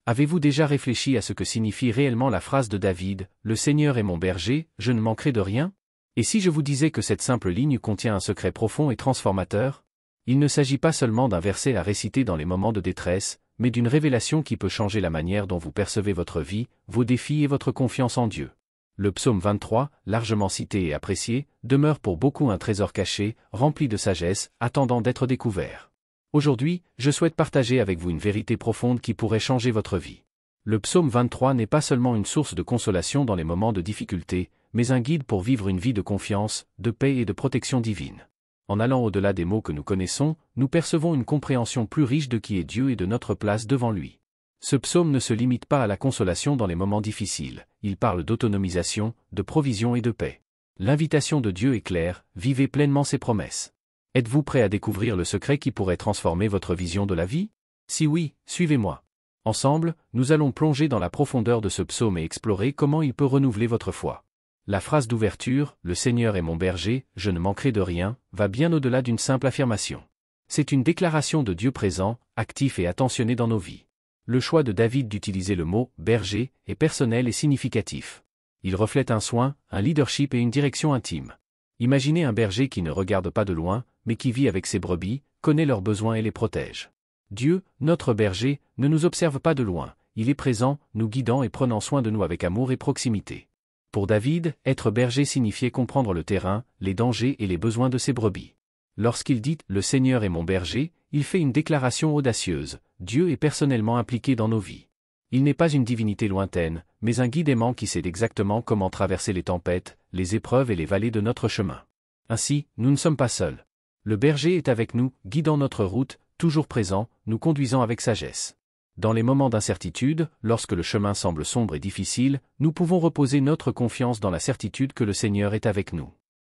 Avez-vous déjà réfléchi à ce que signifie réellement la phrase de David, « Le Seigneur est mon berger, je ne manquerai de rien » ? Et si je vous disais que cette simple ligne contient un secret profond et transformateur ? Il ne s'agit pas seulement d'un verset à réciter dans les moments de détresse, mais d'une révélation qui peut changer la manière dont vous percevez votre vie, vos défis et votre confiance en Dieu. Le psaume 23, largement cité et apprécié, demeure pour beaucoup un trésor caché, rempli de sagesse, attendant d'être découvert. Aujourd'hui, je souhaite partager avec vous une vérité profonde qui pourrait changer votre vie. Le psaume 23 n'est pas seulement une source de consolation dans les moments de difficulté, mais un guide pour vivre une vie de confiance, de paix et de protection divine. En allant au-delà des mots que nous connaissons, nous percevons une compréhension plus riche de qui est Dieu et de notre place devant lui. Ce psaume ne se limite pas à la consolation dans les moments difficiles, il parle d'autonomisation, de provision et de paix. L'invitation de Dieu est claire, vivez pleinement ses promesses. Êtes-vous prêt à découvrir le secret qui pourrait transformer votre vision de la vie ? Si oui, suivez-moi. Ensemble, nous allons plonger dans la profondeur de ce psaume et explorer comment il peut renouveler votre foi. La phrase d'ouverture, « Le Seigneur est mon berger, je ne manquerai de rien », va bien au-delà d'une simple affirmation. C'est une déclaration de Dieu présent, actif et attentionné dans nos vies. Le choix de David d'utiliser le mot « berger » est personnel et significatif. Il reflète un soin, un leadership et une direction intime. Imaginez un berger qui ne regarde pas de loin, mais qui vit avec ses brebis, connaît leurs besoins et les protège. Dieu, notre berger, ne nous observe pas de loin, il est présent, nous guidant et prenant soin de nous avec amour et proximité. Pour David, être berger signifiait comprendre le terrain, les dangers et les besoins de ses brebis. Lorsqu'il dit « Le Seigneur est mon berger », il fait une déclaration audacieuse, Dieu est personnellement impliqué dans nos vies. Il n'est pas une divinité lointaine, mais un guide aimant qui sait exactement comment traverser les tempêtes, les épreuves et les vallées de notre chemin. Ainsi, nous ne sommes pas seuls. Le berger est avec nous, guidant notre route, toujours présent, nous conduisant avec sagesse. Dans les moments d'incertitude, lorsque le chemin semble sombre et difficile, nous pouvons reposer notre confiance dans la certitude que le Seigneur est avec nous.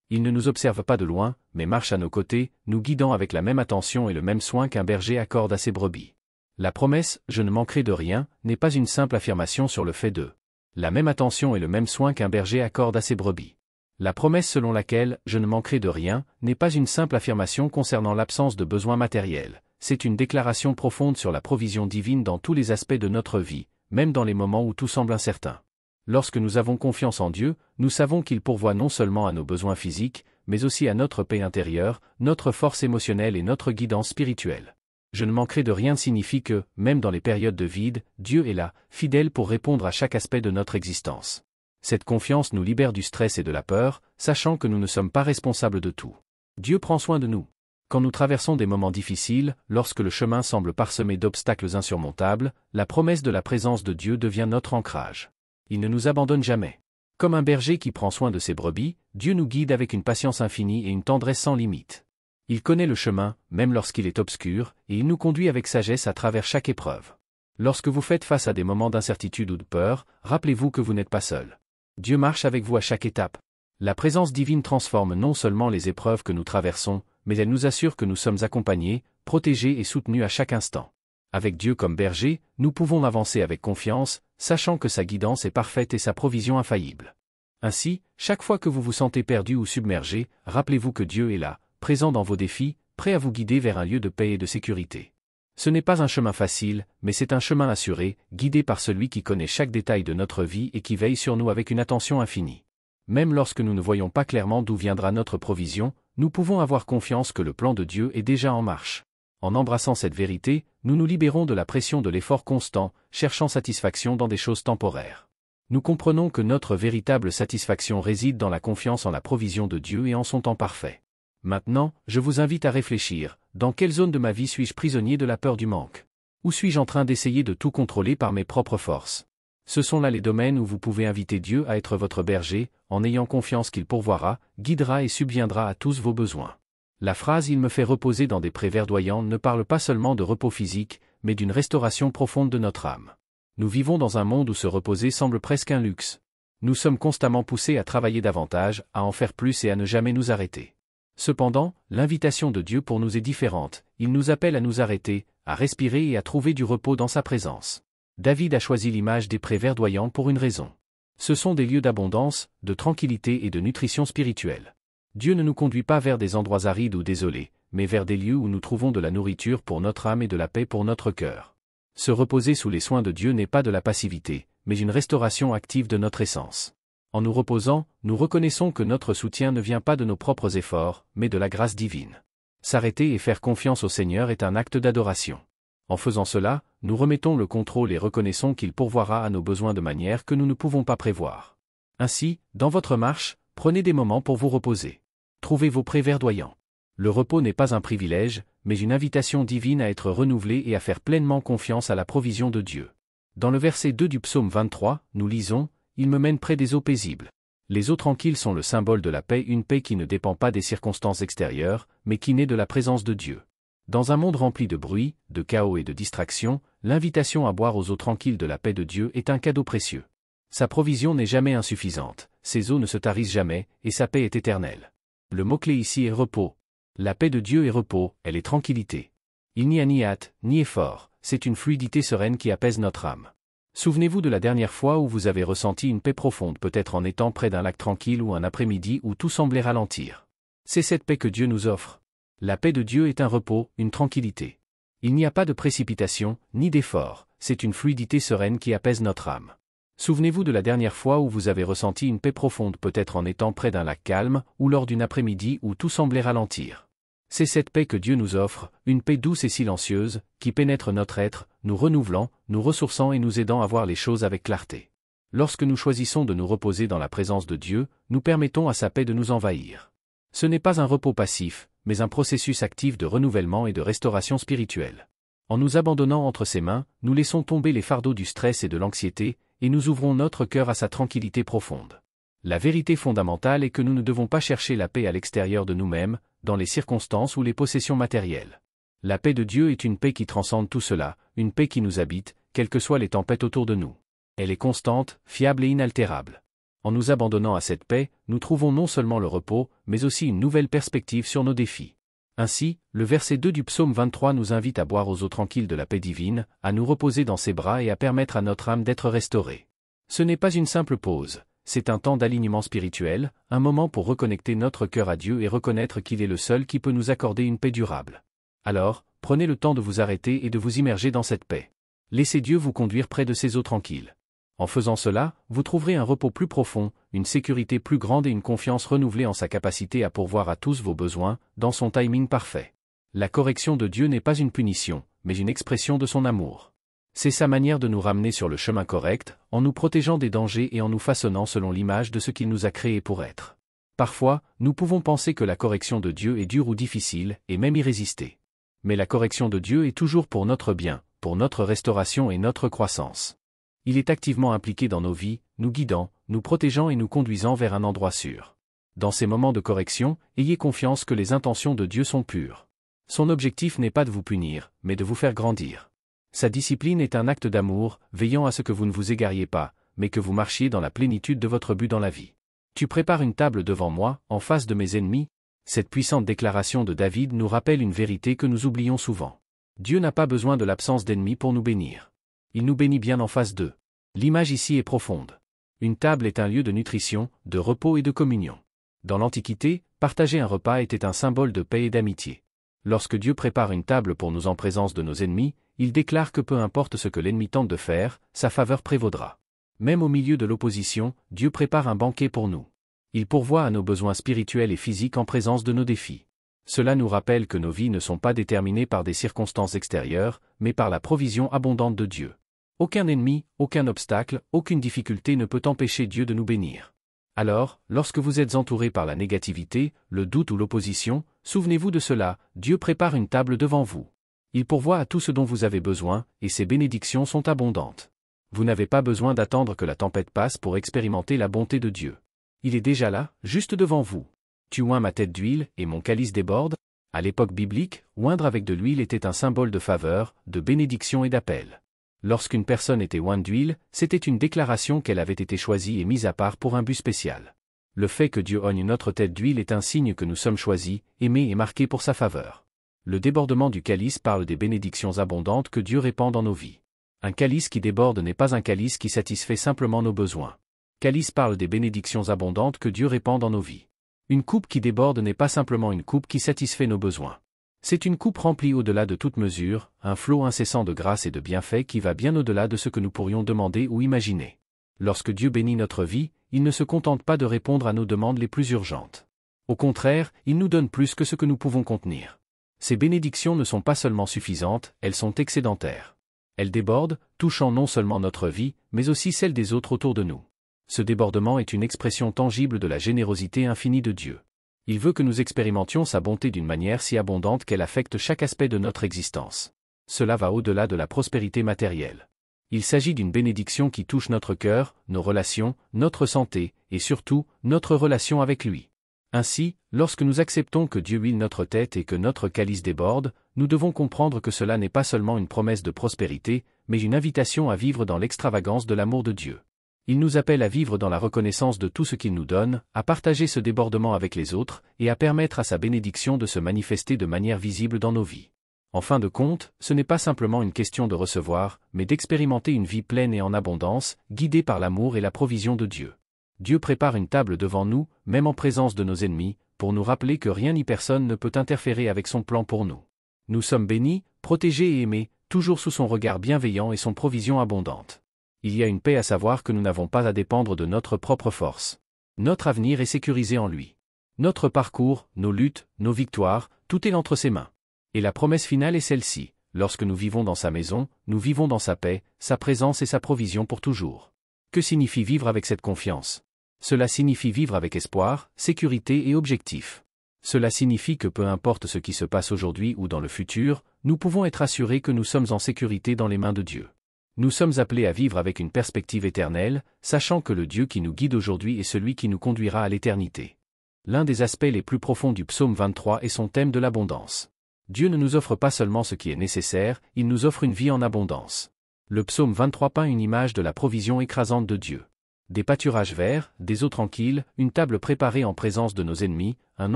Il ne nous observe pas de loin, mais marche à nos côtés, nous guidant avec la même attention et le même soin qu'un berger accorde à ses brebis. La promesse « Je ne manquerai de rien » n'est pas une simple affirmation sur le fait de la même attention et le même soin qu'un berger accorde à ses brebis. La promesse selon laquelle « Je ne manquerai de rien » n'est pas une simple affirmation concernant l'absence de besoins matériels. C'est une déclaration profonde sur la provision divine dans tous les aspects de notre vie, même dans les moments où tout semble incertain. Lorsque nous avons confiance en Dieu, nous savons qu'il pourvoit non seulement à nos besoins physiques, mais aussi à notre paix intérieure, notre force émotionnelle et notre guidance spirituelle. Je ne manquerai de rien signifie que, même dans les périodes de vide, Dieu est là, fidèle pour répondre à chaque aspect de notre existence. Cette confiance nous libère du stress et de la peur, sachant que nous ne sommes pas responsables de tout. Dieu prend soin de nous. Quand nous traversons des moments difficiles, lorsque le chemin semble parsemé d'obstacles insurmontables, la promesse de la présence de Dieu devient notre ancrage. Il ne nous abandonne jamais. Comme un berger qui prend soin de ses brebis, Dieu nous guide avec une patience infinie et une tendresse sans limite. Il connaît le chemin, même lorsqu'il est obscur, et il nous conduit avec sagesse à travers chaque épreuve. Lorsque vous faites face à des moments d'incertitude ou de peur, rappelez-vous que vous n'êtes pas seul. Dieu marche avec vous à chaque étape. La présence divine transforme non seulement les épreuves que nous traversons, mais elle nous assure que nous sommes accompagnés, protégés et soutenus à chaque instant. Avec Dieu comme berger, nous pouvons avancer avec confiance, sachant que sa guidance est parfaite et sa provision infaillible. Ainsi, chaque fois que vous vous sentez perdu ou submergé, rappelez-vous que Dieu est là, présent dans vos défis, prêt à vous guider vers un lieu de paix et de sécurité. Ce n'est pas un chemin facile, mais c'est un chemin assuré, guidé par celui qui connaît chaque détail de notre vie et qui veille sur nous avec une attention infinie. Même lorsque nous ne voyons pas clairement d'où viendra notre provision, nous pouvons avoir confiance que le plan de Dieu est déjà en marche. En embrassant cette vérité, nous nous libérons de la pression de l'effort constant, cherchant satisfaction dans des choses temporaires. Nous comprenons que notre véritable satisfaction réside dans la confiance en la provision de Dieu et en son temps parfait. Maintenant, je vous invite à réfléchir, dans quelle zone de ma vie suis-je prisonnier de la peur du manque ? Où suis-je en train d'essayer de tout contrôler par mes propres forces ? Ce sont là les domaines où vous pouvez inviter Dieu à être votre berger, en ayant confiance qu'il pourvoira, guidera et subviendra à tous vos besoins. La phrase « Il me fait reposer dans des prés verdoyants » ne parle pas seulement de repos physique, mais d'une restauration profonde de notre âme. Nous vivons dans un monde où se reposer semble presque un luxe. Nous sommes constamment poussés à travailler davantage, à en faire plus et à ne jamais nous arrêter. Cependant, l'invitation de Dieu pour nous est différente, il nous appelle à nous arrêter, à respirer et à trouver du repos dans sa présence. David a choisi l'image des prés verdoyants pour une raison. Ce sont des lieux d'abondance, de tranquillité et de nutrition spirituelle. Dieu ne nous conduit pas vers des endroits arides ou désolés, mais vers des lieux où nous trouvons de la nourriture pour notre âme et de la paix pour notre cœur. Se reposer sous les soins de Dieu n'est pas de la passivité, mais une restauration active de notre essence. En nous reposant, nous reconnaissons que notre soutien ne vient pas de nos propres efforts, mais de la grâce divine. S'arrêter et faire confiance au Seigneur est un acte d'adoration. En faisant cela, nous remettons le contrôle et reconnaissons qu'il pourvoira à nos besoins de manière que nous ne pouvons pas prévoir. Ainsi, dans votre marche, prenez des moments pour vous reposer. Trouvez vos prés verdoyants. Le repos n'est pas un privilège, mais une invitation divine à être renouvelé et à faire pleinement confiance à la provision de Dieu. Dans le verset 2 du psaume 23, nous lisons « Il me mène près des eaux paisibles ». Les eaux tranquilles sont le symbole de la paix, une paix qui ne dépend pas des circonstances extérieures, mais qui naît de la présence de Dieu. Dans un monde rempli de bruit, de chaos et de distractions, l'invitation à boire aux eaux tranquilles de la paix de Dieu est un cadeau précieux. Sa provision n'est jamais insuffisante, ses eaux ne se tarissent jamais, et sa paix est éternelle. Le mot-clé ici est repos. La paix de Dieu est repos, elle est tranquillité. Il n'y a ni hâte, ni effort, c'est une fluidité sereine qui apaise notre âme. Souvenez-vous de la dernière fois où vous avez ressenti une paix profonde, peut-être en étant près d'un lac tranquille ou un après-midi où tout semblait ralentir. C'est cette paix que Dieu nous offre. La paix de Dieu est un repos, une tranquillité. Il n'y a pas de précipitation, ni d'effort, c'est une fluidité sereine qui apaise notre âme. Souvenez-vous de la dernière fois où vous avez ressenti une paix profonde, peut-être en étant près d'un lac calme ou lors d'une après-midi où tout semblait ralentir. C'est cette paix que Dieu nous offre, une paix douce et silencieuse, qui pénètre notre être, nous renouvelant, nous ressourçant et nous aidant à voir les choses avec clarté. Lorsque nous choisissons de nous reposer dans la présence de Dieu, nous permettons à sa paix de nous envahir. Ce n'est pas un repos passif, mais un processus actif de renouvellement et de restauration spirituelle. En nous abandonnant entre ses mains, nous laissons tomber les fardeaux du stress et de l'anxiété, et nous ouvrons notre cœur à sa tranquillité profonde. La vérité fondamentale est que nous ne devons pas chercher la paix à l'extérieur de nous-mêmes, dans les circonstances ou les possessions matérielles. La paix de Dieu est une paix qui transcende tout cela, une paix qui nous habite, quelles que soient les tempêtes autour de nous. Elle est constante, fiable et inaltérable. En nous abandonnant à cette paix, nous trouvons non seulement le repos, mais aussi une nouvelle perspective sur nos défis. Ainsi, le verset 2 du psaume 23 nous invite à boire aux eaux tranquilles de la paix divine, à nous reposer dans ses bras et à permettre à notre âme d'être restaurée. Ce n'est pas une simple pause, c'est un temps d'alignement spirituel, un moment pour reconnecter notre cœur à Dieu et reconnaître qu'il est le seul qui peut nous accorder une paix durable. Alors, prenez le temps de vous arrêter et de vous immerger dans cette paix. Laissez Dieu vous conduire près de ces eaux tranquilles. En faisant cela, vous trouverez un repos plus profond, une sécurité plus grande et une confiance renouvelée en sa capacité à pourvoir à tous vos besoins, dans son timing parfait. La correction de Dieu n'est pas une punition, mais une expression de son amour. C'est sa manière de nous ramener sur le chemin correct, en nous protégeant des dangers et en nous façonnant selon l'image de ce qu'il nous a créés pour être. Parfois, nous pouvons penser que la correction de Dieu est dure ou difficile, et même y résister. Mais la correction de Dieu est toujours pour notre bien, pour notre restauration et notre croissance. Il est activement impliqué dans nos vies, nous guidant, nous protégeant et nous conduisant vers un endroit sûr. Dans ces moments de correction, ayez confiance que les intentions de Dieu sont pures. Son objectif n'est pas de vous punir, mais de vous faire grandir. Sa discipline est un acte d'amour, veillant à ce que vous ne vous égariez pas, mais que vous marchiez dans la plénitude de votre but dans la vie. Tu prépares une table devant moi, en face de mes ennemis. Cette puissante déclaration de David nous rappelle une vérité que nous oublions souvent. Dieu n'a pas besoin de l'absence d'ennemis pour nous bénir. Il nous bénit bien en face d'eux. L'image ici est profonde. Une table est un lieu de nutrition, de repos et de communion. Dans l'Antiquité, partager un repas était un symbole de paix et d'amitié. Lorsque Dieu prépare une table pour nous en présence de nos ennemis, il déclare que peu importe ce que l'ennemi tente de faire, sa faveur prévaudra. Même au milieu de l'opposition, Dieu prépare un banquet pour nous. Il pourvoit à nos besoins spirituels et physiques en présence de nos défis. Cela nous rappelle que nos vies ne sont pas déterminées par des circonstances extérieures, mais par la provision abondante de Dieu. Aucun ennemi, aucun obstacle, aucune difficulté ne peut empêcher Dieu de nous bénir. Alors, lorsque vous êtes entouré par la négativité, le doute ou l'opposition, souvenez-vous de cela, Dieu prépare une table devant vous. Il pourvoit à tout ce dont vous avez besoin, et ses bénédictions sont abondantes. Vous n'avez pas besoin d'attendre que la tempête passe pour expérimenter la bonté de Dieu. Il est déjà là, juste devant vous. Tu oins ma tête d'huile, et mon calice déborde. À l'époque biblique, oindre avec de l'huile était un symbole de faveur, de bénédiction et d'appel. Lorsqu'une personne était ointe d'huile, c'était une déclaration qu'elle avait été choisie et mise à part pour un but spécial. Le fait que Dieu oigne notre tête d'huile est un signe que nous sommes choisis, aimés et marqués pour sa faveur. Le débordement du calice parle des bénédictions abondantes que Dieu répand dans nos vies. Un calice qui déborde n'est pas un calice qui satisfait simplement nos besoins. Calice parle des bénédictions abondantes que Dieu répand dans nos vies. Une coupe qui déborde n'est pas simplement une coupe qui satisfait nos besoins. C'est une coupe remplie au-delà de toute mesure, un flot incessant de grâce et de bienfaits qui va bien au-delà de ce que nous pourrions demander ou imaginer. Lorsque Dieu bénit notre vie, il ne se contente pas de répondre à nos demandes les plus urgentes. Au contraire, il nous donne plus que ce que nous pouvons contenir. Ces bénédictions ne sont pas seulement suffisantes, elles sont excédentaires. Elles débordent, touchant non seulement notre vie, mais aussi celle des autres autour de nous. Ce débordement est une expression tangible de la générosité infinie de Dieu. Il veut que nous expérimentions sa bonté d'une manière si abondante qu'elle affecte chaque aspect de notre existence. Cela va au-delà de la prospérité matérielle. Il s'agit d'une bénédiction qui touche notre cœur, nos relations, notre santé, et surtout, notre relation avec lui. Ainsi, lorsque nous acceptons que Dieu huile notre tête et que notre calice déborde, nous devons comprendre que cela n'est pas seulement une promesse de prospérité, mais une invitation à vivre dans l'extravagance de l'amour de Dieu. Il nous appelle à vivre dans la reconnaissance de tout ce qu'il nous donne, à partager ce débordement avec les autres, et à permettre à sa bénédiction de se manifester de manière visible dans nos vies. En fin de compte, ce n'est pas simplement une question de recevoir, mais d'expérimenter une vie pleine et en abondance, guidée par l'amour et la provision de Dieu. Dieu prépare une table devant nous, même en présence de nos ennemis, pour nous rappeler que rien ni personne ne peut interférer avec son plan pour nous. Nous sommes bénis, protégés et aimés, toujours sous son regard bienveillant et son provision abondante. Il y a une paix à savoir que nous n'avons pas à dépendre de notre propre force. Notre avenir est sécurisé en lui. Notre parcours, nos luttes, nos victoires, tout est entre ses mains. Et la promesse finale est celle-ci: lorsque nous vivons dans sa maison, nous vivons dans sa paix, sa présence et sa provision pour toujours. Que signifie vivre avec cette confiance? Cela signifie vivre avec espoir, sécurité et objectif. Cela signifie que peu importe ce qui se passe aujourd'hui ou dans le futur, nous pouvons être assurés que nous sommes en sécurité dans les mains de Dieu. Nous sommes appelés à vivre avec une perspective éternelle, sachant que le Dieu qui nous guide aujourd'hui est celui qui nous conduira à l'éternité. L'un des aspects les plus profonds du psaume 23 est son thème de l'abondance. Dieu ne nous offre pas seulement ce qui est nécessaire, il nous offre une vie en abondance. Le psaume 23 peint une image de la provision écrasante de Dieu. Des pâturages verts, des eaux tranquilles, une table préparée en présence de nos ennemis, un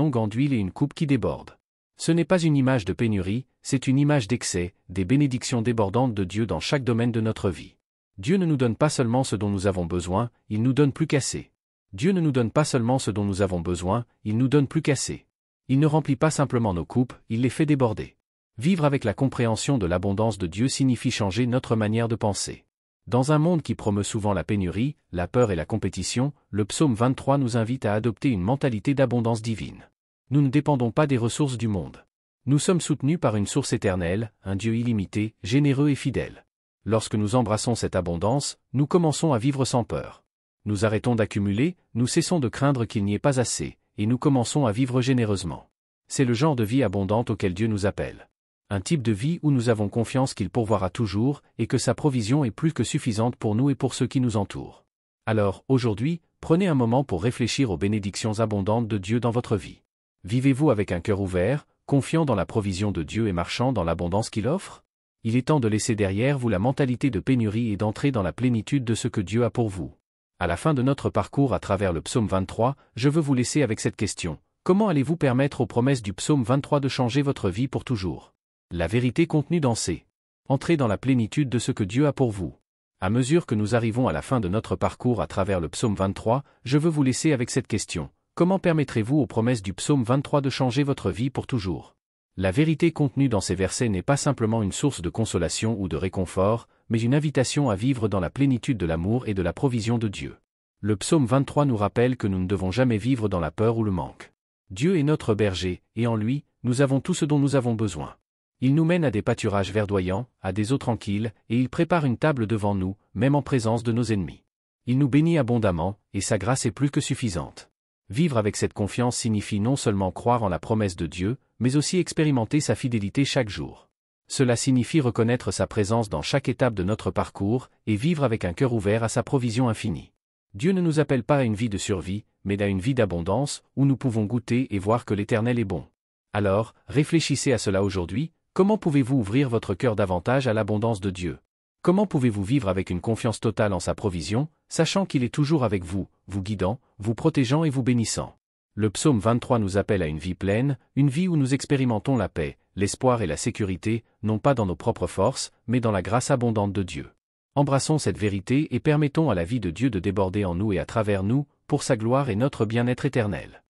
onguent d'huile et une coupe qui déborde. Ce n'est pas une image de pénurie, c'est une image d'excès, des bénédictions débordantes de Dieu dans chaque domaine de notre vie. Dieu ne nous donne pas seulement ce dont nous avons besoin, il nous donne plus qu'assez. Dieu ne nous donne pas seulement ce dont nous avons besoin, il nous donne plus qu'assez. Il ne remplit pas simplement nos coupes, il les fait déborder. Vivre avec la compréhension de l'abondance de Dieu signifie changer notre manière de penser. Dans un monde qui promeut souvent la pénurie, la peur et la compétition, le psaume 23 nous invite à adopter une mentalité d'abondance divine. Nous ne dépendons pas des ressources du monde. Nous sommes soutenus par une source éternelle, un Dieu illimité, généreux et fidèle. Lorsque nous embrassons cette abondance, nous commençons à vivre sans peur. Nous arrêtons d'accumuler, nous cessons de craindre qu'il n'y ait pas assez, et nous commençons à vivre généreusement. C'est le genre de vie abondante auquel Dieu nous appelle. Un type de vie où nous avons confiance qu'il pourvoira toujours, et que sa provision est plus que suffisante pour nous et pour ceux qui nous entourent. Alors, aujourd'hui, prenez un moment pour réfléchir aux bénédictions abondantes de Dieu dans votre vie. Vivez-vous avec un cœur ouvert, confiant dans la provision de Dieu et marchant dans l'abondance qu'il offre? Il est temps de laisser derrière vous la mentalité de pénurie et d'entrer dans la plénitude de ce que Dieu a pour vous. À la fin de notre parcours à travers le psaume 23, je veux vous laisser avec cette question: comment allez-vous permettre aux promesses du psaume 23 de changer votre vie pour toujours? La vérité contenue dans ces. Entrez dans la plénitude de ce que Dieu a pour vous. À mesure que nous arrivons à la fin de notre parcours à travers le psaume 23, je veux vous laisser avec cette question: comment permettrez-vous aux promesses du psaume 23 de changer votre vie pour toujours? La vérité contenue dans ces versets n'est pas simplement une source de consolation ou de réconfort, mais une invitation à vivre dans la plénitude de l'amour et de la provision de Dieu. Le psaume 23 nous rappelle que nous ne devons jamais vivre dans la peur ou le manque. Dieu est notre berger, et en lui, nous avons tout ce dont nous avons besoin. Il nous mène à des pâturages verdoyants, à des eaux tranquilles, et il prépare une table devant nous, même en présence de nos ennemis. Il nous bénit abondamment, et sa grâce est plus que suffisante. Vivre avec cette confiance signifie non seulement croire en la promesse de Dieu, mais aussi expérimenter sa fidélité chaque jour. Cela signifie reconnaître sa présence dans chaque étape de notre parcours, et vivre avec un cœur ouvert à sa provision infinie. Dieu ne nous appelle pas à une vie de survie, mais à une vie d'abondance, où nous pouvons goûter et voir que l'Éternel est bon. Alors, réfléchissez à cela aujourd'hui: comment pouvez-vous ouvrir votre cœur davantage à l'abondance de Dieu? Comment pouvez-vous vivre avec une confiance totale en sa provision, sachant qu'il est toujours avec vous, vous guidant, vous protégeant et vous bénissant? Le psaume 23 nous appelle à une vie pleine, une vie où nous expérimentons la paix, l'espoir et la sécurité, non pas dans nos propres forces, mais dans la grâce abondante de Dieu. Embrassons cette vérité et permettons à la vie de Dieu de déborder en nous et à travers nous, pour sa gloire et notre bien-être éternel.